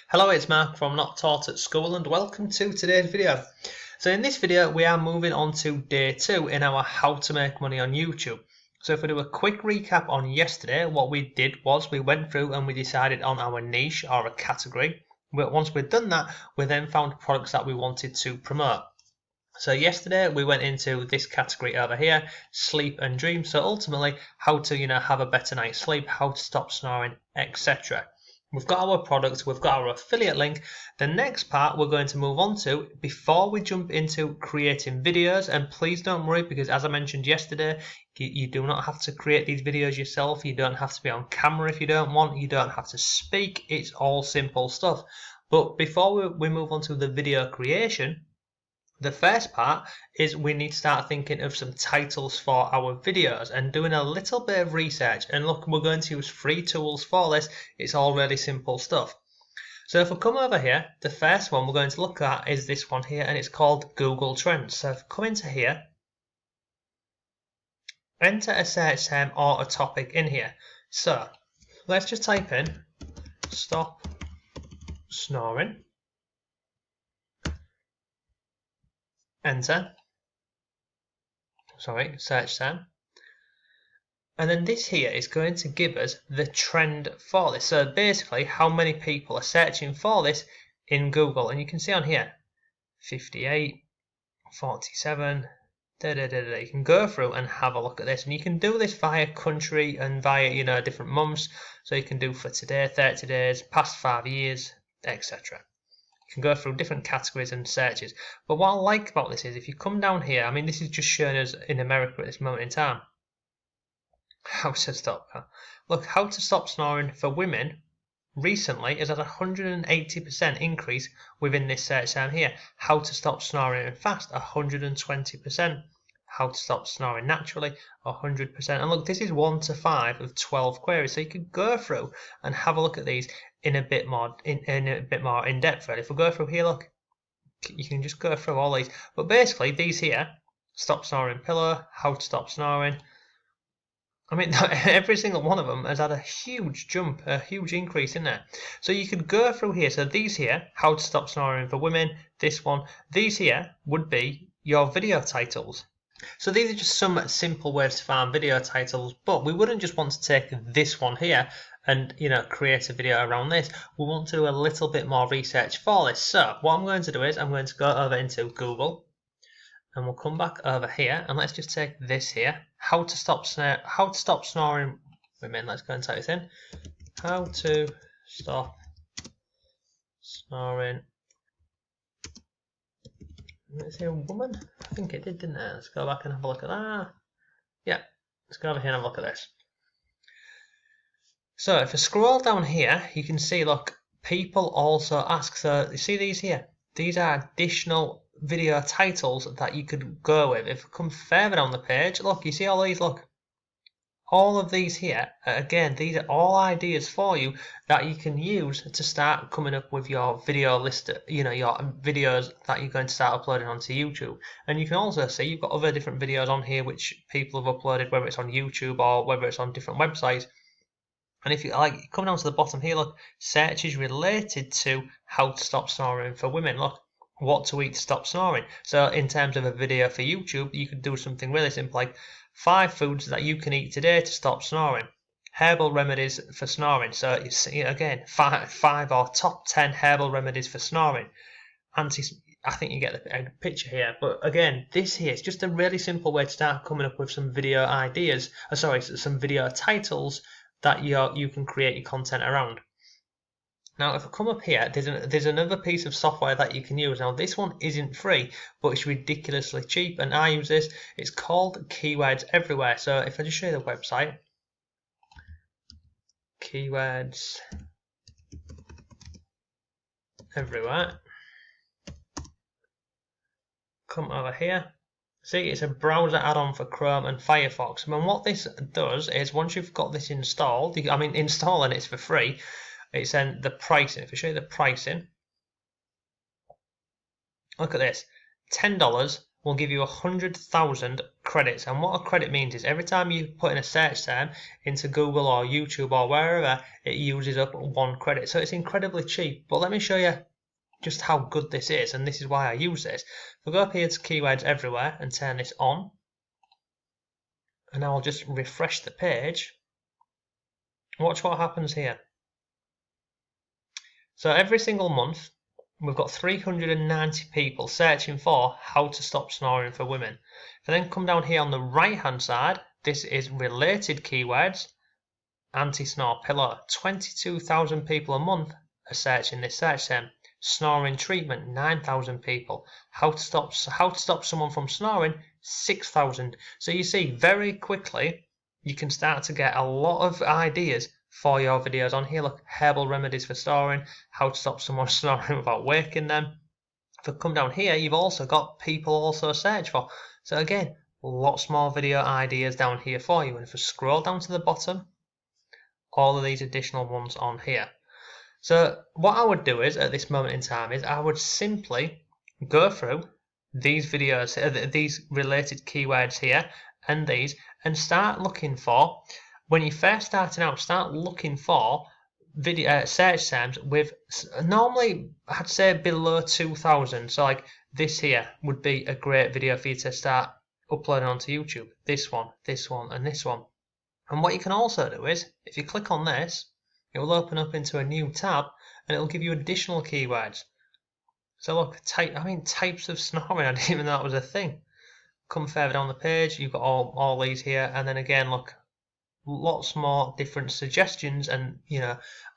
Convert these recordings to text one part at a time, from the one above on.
Hello, it's Mark from Not Taught at School and welcome to today's video. So in this video we are moving on to day 2 in our how to make money on YouTube. So if we do a quick recap on yesterday, what we did was we went through and we decided on our niche or a category. But once we'd done that, we then found products that we wanted to promote. So yesterday we went into this category over here, sleep and dream. So ultimately how to have a better night's sleep, how to stop snoring, etc. We've got our products, we've got our affiliate link. The next part we're going to move on to before we jump into creating videos, and please don't worry because as I mentioned yesterday, you do not have to create these videos yourself. You don't have to be on camera if you don't want. You don't have to speak. It's all simple stuff. But before we move on to the video creation, the first part is we need to start thinking of some titles for our videos and doing a little bit of research. And look, we're going to use free tools for this. It's all really simple stuff. So if we come over here, the first one we're going to look at is this one here, and it's called Google Trends. So if we come into here, enter a search term or a topic in here. So let's just type in stop snoring. Enter, search term, and then this here is going to give us the trend for this. So basically how many people are searching for this in Google, and you can see on here 58, 47, you can go through and have a look at this, and you can do this via country and via different months. So you can do for today, 30 days, past 5 years, etc. You can go through different categories and searches. But what I like about this is if you come down here, I mean this is just showing us in America at this moment in time. How to stop snoring for women recently is at 180% increase within this search term here. How to stop snoring fast, 120%. How to stop snoring naturally, 100%. And look, this is 1 to 5 of 12 queries. So you could go through and have a look at these in a bit more in depth. Right? If we go through here, look, you can just go through all these. But basically, these here, stop snoring pillow, how to stop snoring. I mean, every single one of them has had a huge jump, a huge increase in there. So you could go through here. So these here, how to stop snoring for women, this one, these here would be your video titles. So these are just some simple ways to find video titles, but we wouldn't just want to take this one here and create a video around this. We want to do a little bit more research for this. So what I'm going to do is I'm going to go over into Google and we'll come back over here and let's just take this here, how to stop snoring women. Let's go and type this in, how to stop snoring. Let's see, a woman? I think it did, didn't it? Let's go back and have a look at that. Yeah, let's go over here and have a look at this. So if I scroll down here, you can see, look, people also ask. So you see these here? These are additional video titles that you could go with. If we come further down the page, look, you see all these, look. All of these here, again, these are all ideas for you that you can use to start coming up with your video list, your videos that you're going to start uploading onto YouTube. And you can also see you've got other different videos on here which people have uploaded, whether it's on YouTube or whether it's on different websites. And if you come down to the bottom here, look, searches related to how to stop snoring for women. Look, what to eat to stop snoring. So in terms of a video for YouTube, you could do something really simple like 5 foods that you can eat today to stop snoring. Herbal remedies for snoring. So it's, again, 5 or top 10 herbal remedies for snoring. I think you get the picture here. But again, this here is just a really simple way to start coming up with some video ideas. Some video titles that you can create your content around. Now, if I come up here, there's another piece of software that you can use. Now, this one isn't free, but it's ridiculously cheap, and I use this. It's called Keywords Everywhere. So if I just show you the website, Keywords Everywhere. Come over here. See, it's a browser add-on for Chrome and Firefox. And what this does is once you've got this installed, installing it's for free. It's then the pricing. If I show you the pricing, look at this, $10 will give you 100,000 credits. And what a credit means is every time you put in a search term into Google or YouTube or wherever, it uses up 1 credit. So it's incredibly cheap. But let me show you just how good this is, and this is why I use this. We'll go up here to keywords everywhere and turn this on, and I'll just refresh the page. Watch what happens here. So every single month we've got 390 people searching for how to stop snoring for women. If I then come down here on the right hand side, this is related keywords, anti-snore pillow. 22,000 people a month are searching this search term. Snoring treatment, 9,000 people. How to stop someone from snoring, 6,000. So you see, very quickly you can start to get a lot of ideas for your videos on here. Look, herbal remedies for snoring, how to stop someone snoring without waking them. If I come down here, you've also got people also search for. So again, lots more video ideas down here for you. And if I scroll down to the bottom, all of these additional ones on here. So what I would do is, at this moment in time, is I would simply go through these videos, these related keywords here, and these, and start looking for, when you're first starting out, start looking for video search terms with, normally I'd say below 2,000. So like this here would be a great video for you to start uploading onto YouTube. This one, and this one. And what you can also do is, if you click on this, it will open up into a new tab and it will give you additional keywords. So look, types of snoring, I didn't even know that was a thing. Come further down the page, you've got all these here, and then again, look, lots more different suggestions and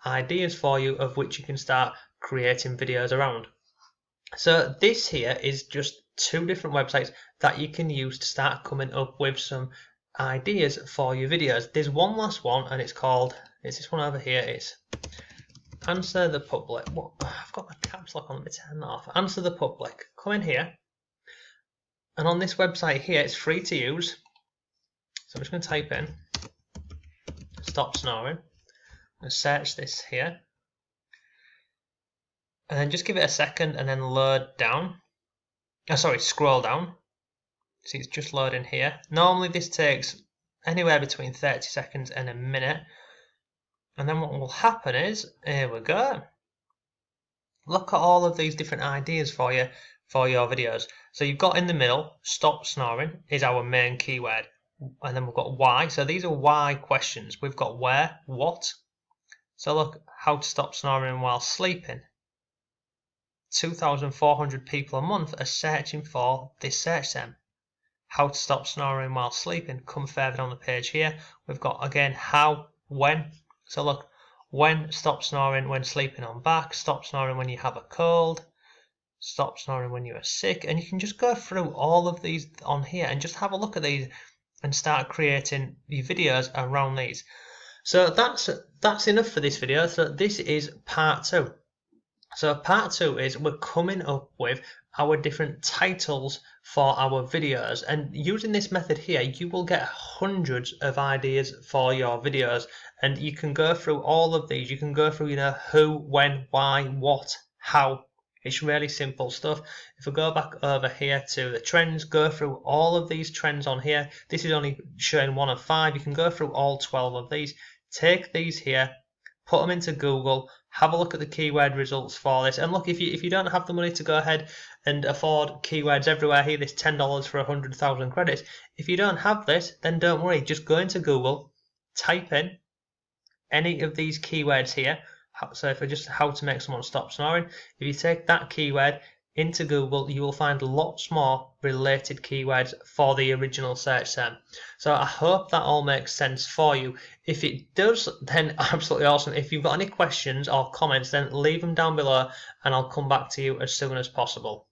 ideas for you of which you can start creating videos around. So this here is just 2 different websites that you can use to start coming up with some ideas for your videos. There's one last one, and it's this one over here. It's Answer the Public. What? I've got my caps lock on. Let me turn that off. Answer the Public. Come in here, and on this website here, it's free to use. So I'm just going to type in stop snoring and search this here, and then just give it a second and then load down. Scroll down. See, it's just loading here. Normally this takes anywhere between 30 seconds and a minute. And then what will happen is, here we go. Look at all of these different ideas for you for your videos. So you've got in the middle, stop snoring is our main keyword. And then we've got why. So these are why questions. We've got where, what. So look, how to stop snoring while sleeping. 2,400 people a month are searching for this search term. How to stop snoring while sleeping. Come further down the page here. We've got again how, when. So look, when, stop snoring when sleeping on back, stop snoring when you have a cold, stop snoring when you are sick, and you can just go through all of these on here and just have a look at these and start creating your videos around these. So that's enough for this video. So this is part 2. So part 2 is we're coming up with our different titles for our videos, and using this method here you will get hundreds of ideas for your videos, and you can go through all of these. You can go through who, when, why, what, how. It's really simple stuff. If we go back over here to the trends, go through all of these trends on here. This is only showing 1 of 5. You can go through all 12 of these. Take these here, put them into Google, have a look at the keyword results for this, and look, if you don't have the money to go ahead and afford keywords everywhere here, this $10 for 100,000 credits, if you don't have this, then don't worry, just go into Google, type in any of these keywords here. So if I just how to make someone stop snoring, if you take that keyword into Google, you will find lots more related keywords for the original search term. So I hope that all makes sense for you. If it does, then absolutely awesome. If you've got any questions or comments, then leave them down below and I'll come back to you as soon as possible.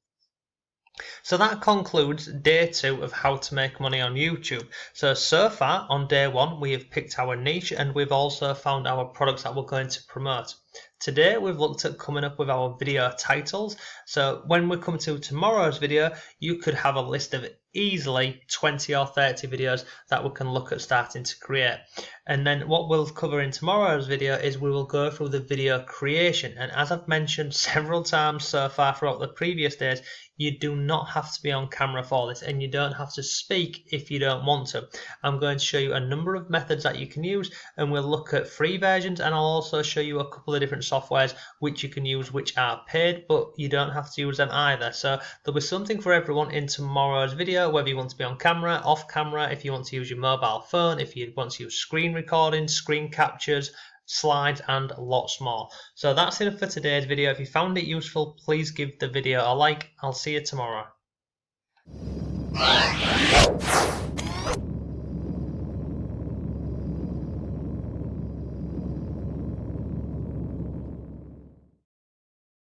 So that concludes day 2 of how to make money on YouTube. So far on day 1 we have picked our niche and we've also found our products that we're going to promote. Today we've looked at coming up with our video titles. So when we come to tomorrow's video, you could have a list of easily 20 or 30 videos that we can look at starting to create. And then what we'll cover in tomorrow's video is we will go through the video creation. And as I've mentioned several times so far throughout the previous days, you do not have to be on camera for this, and you don't have to speak if you don't want to. I'm going to show you a number of methods that you can use, and we'll look at free versions, and I'll also show you a couple of different softwares which you can use which are paid, but you don't have to use them either. So there'll be something for everyone in tomorrow's video, whether you want to be on camera, off camera, if you want to use your mobile phone, if you want to use screen recording, screen captures, slides, and lots more. So that's it for today's video. If you found it useful, please give the video a like. I'll see you tomorrow.